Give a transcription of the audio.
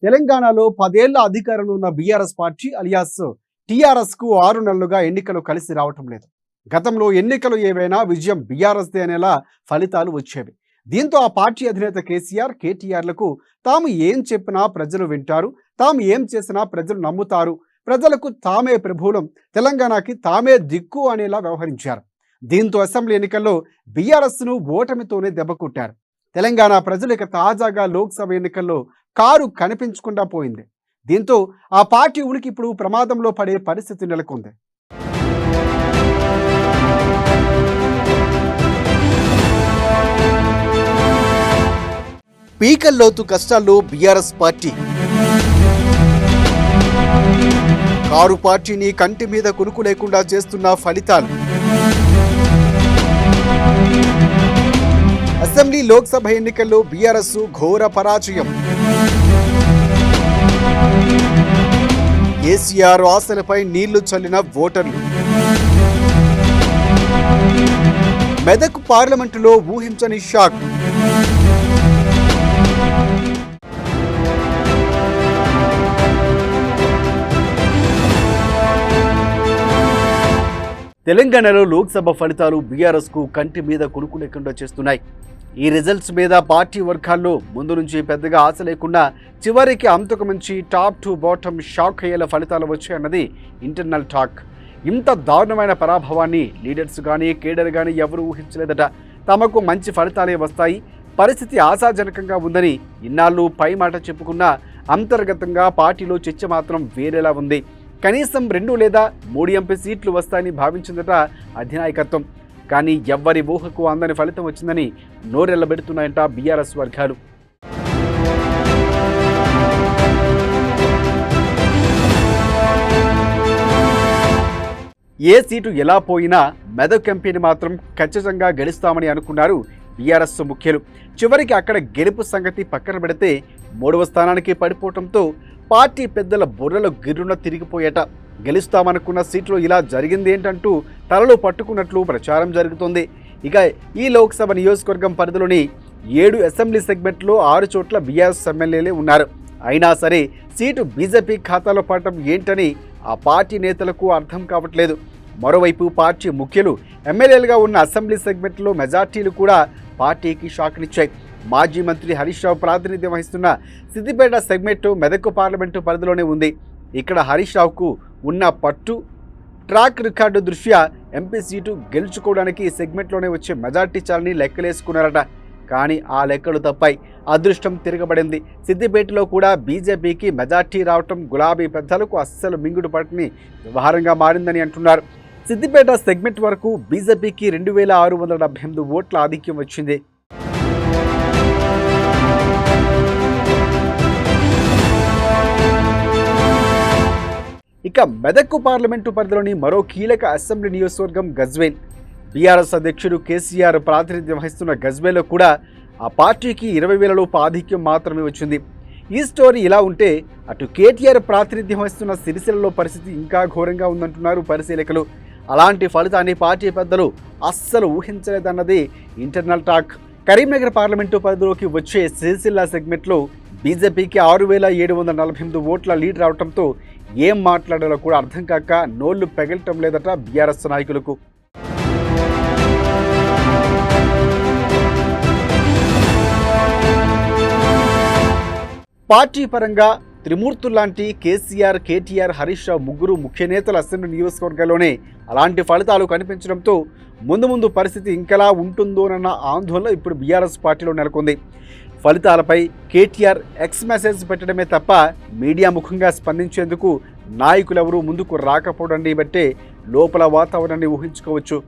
తెలంగాణలో 10 ఏళ్ల అధికారంలో ఉన్న బీఆర్ఎస్ పార్టీ అలియాస్ టీఆర్ఎస్ కు 6 నెలలుగా ఎన్నికలు కలిసి రావటం లేదు. గతంలో ఎన్నికలు ఏవైనా విజయం బీఆర్ఎస్దే అనేలా ఫలితాలు వచ్చేవి. దీంతో ఆ పార్టీ అధినేత కేసీఆర్, కేటీఆర్లకు తాము ఏం చెప్పినా ప్రజలు వింటారు, తాము ఏం చేసినా ప్రజలు నమ్ముతారు, ప్రజలకు తామే ప్రభువులం, తెలంగాణకి తామే దిక్కు అనేలా వ్యవహరించారు. దీంతో అసెంబ్లీ ఎన్నికల్లో బీఆర్ఎస్ను ఓటమితోనే దెబ్బకొట్టారు. తెలంగాణ ప్రజలు ఇక తాజాగా లోక్సభ ఎన్నికల్లో కారు కనిపించకుండా పోయింది. దీంతో ఆ పార్టీ ఉనికి ఇప్పుడు ప్రమాదంలో పడే పరిస్థితి నెలకొంది. పీకల్లోతు కష్టాల్లో బీఆర్ఎస్ పార్టీ. కారు పార్టీని కంటి మీద కునుకు లేకుండా చేస్తున్న ఫలితాలు. అసెంబ్లీ లోక్సభ ఎన్నికల్లో బీఆర్ఎస్ ఘోర పరాజయం. కేసీఆర్ ఆశలపై నీళ్లు చల్లిన ఓటర్లు. మెదక్ పార్లమెంటులో ఊహించని షాక్. తెలంగాణలో లోక్సభ ఫలితాలు బీఆర్ఎస్ కు కంటి మీద కునుకు లేకుండా చేస్తున్నాయి. ఈ రిజల్ట్స్ మీద పార్టీ వర్గాల్లో ముందు నుంచి పెద్దగా ఆశ లేకుండా చివరికి అంతకు మించి టాప్ టు బాటమ్ షాక్ అయ్యేలా ఫలితాలు వచ్చాయన్నది ఇంటర్నల్ టాక్. ఇంత దారుణమైన పరాభవాన్ని లీడర్స్ కానీ కేడర్ కానీ ఎవరు ఊహించలేదట. తమకు మంచి ఫలితాలే వస్తాయి, పరిస్థితి ఆశాజనకంగా ఉందని ఇన్నాళ్ళు పై మాట చెప్పుకున్నా అంతర్గతంగా పార్టీలో చర్చ మాత్రం వేరేలా ఉంది. కనీసం 2 లేదా 3 ఎంపీ సీట్లు వస్తాయని భావించిందట అధినాయకత్వం. కానీ ఎవ్వరి ఊహకు అందని ఫలితం వచ్చిందని నోరెళ్లబెడుతున్నాయంట బీఆర్ఎస్ వర్గాలు. ఏ సీటు ఎలా పోయినా మెదక్ ఎంపీని మాత్రం ఖచ్చితంగా గెలుస్తామని అనుకున్నారు బీఆర్ఎస్ ముఖ్యులు. చివరికి అక్కడ గెలుపు సంగతి పక్కన పెడితే 3వ స్థానానికి పడిపోవడంతో పార్టీ పెద్దల బుర్రలు గిర్రున తిరిగిపోయేట. గెలుస్తామనుకున్న సీట్లో ఇలా జరిగింది ఏంటంటూ తలలు పట్టుకున్నట్లు ప్రచారం జరుగుతోంది. ఇక ఈ లోక్సభ నియోజకవర్గం పరిధిలోని 7 అసెంబ్లీ సెగ్మెంట్లో 6 చోట్ల బీఆర్ఎస్ ఎమ్మెల్యేలే ఉన్నారు. అయినా సరే సీటు బీజేపీ ఖాతాలో పడటం ఏంటని ఆ పార్టీ నేతలకు అర్థం కావట్లేదు. మరోవైపు పార్టీ ముఖ్యులు ఎమ్మెల్యేలుగా ఉన్న అసెంబ్లీ సెగ్మెంట్లో మెజార్టీలు కూడా పార్టీకి షాక్నిచ్చాయి. మాజీ మంత్రి హరీష్ రావు ప్రాతినిధ్యం వహిస్తున్న సిద్దిపేట సెగ్మెంట్ మెదక్ పార్లమెంటు పరిధిలోనే ఉంది. ఇక్కడ హరీష్ రావుకు ఉన్న పట్టు, ట్రాక్ రికార్డు దృష్ట్యా ఎంపీ సీటు గెలుచుకోవడానికి ఈ సెగ్మెంట్లోనే వచ్చే మెజార్టీ చాలని లెక్కలేసుకున్నారట. కానీ ఆ లెక్కలు తప్పాయి, అదృష్టం తిరగబడింది. సిద్దిపేటలో కూడా బీజేపీకి మెజార్టీ రావటం గులాబీ పెద్దలకు అస్సలు మింగుడు పట్టని వ్యవహారంగా మారిందని అంటున్నారు. సిద్దిపేట సెగ్మెంట్ వరకు బీజేపీకి 2678 ఓట్ల ఆధిక్యం వచ్చింది. ఇక మెదక్ పార్లమెంటు పరిధిలోని మరో కీలక అసెంబ్లీ నియోజకవర్గం గజ్వేల్. బీఆర్ఎస్ అధ్యక్షుడు కేసీఆర్ ప్రాతినిధ్యం వహిస్తున్న గజ్వేల్లో కూడా ఆ పార్టీకి 20,000 లోపు ఆధిక్యం మాత్రమే వచ్చింది. ఈ స్టోరీ ఇలా ఉంటే అటు కేటీఆర్ ప్రాతినిధ్యం వహిస్తున్న సిరిసిల్లలో పరిస్థితి ఇంకా ఘోరంగా ఉందంటున్నారు పరిశీలకులు. అలాంటి ఫలితాన్ని పార్టీ పెద్దలు అస్సలు ఊహించలేదన్నది ఇంటర్నల్ టాక్. కరీంనగర్ పార్లమెంటు పరిధిలోకి వచ్చే సిరిసిల్ల సెగ్మెంట్లో బీజేపీకి 6,748 ఓట్ల లీడ్ రావడంతో ఏం మాట్లాడాలో కూడా అర్థం కాక నోళ్లు పెగలటం లేదట బీఆర్ఎస్ నాయకులకు. పార్టీ పరంగా త్రిమూర్తుల్లాంటి కేసీఆర్, కేటీఆర్, హరీష్ రావు ముగ్గురు ముఖ్య నేతల అసెంబ్లీ నియోజకవర్గాల్లోనే అలాంటి ఫలితాలు కనిపించడంతో ముందు పరిస్థితి ఇంకెలా ఉంటుందోనన్న ఆందోళన ఇప్పుడు బీఆర్ఎస్ పార్టీలో నెలకొంది. ఫలితాలపై కేటీఆర్ ఎక్స్ మెసేజ్ పెట్టడమే తప్ప మీడియా ముఖంగా స్పందించేందుకు నాయకులెవరూ ముందుకు రాకపోవడాన్ని బట్టే లోపల వాతావరణాన్ని ఊహించుకోవచ్చు.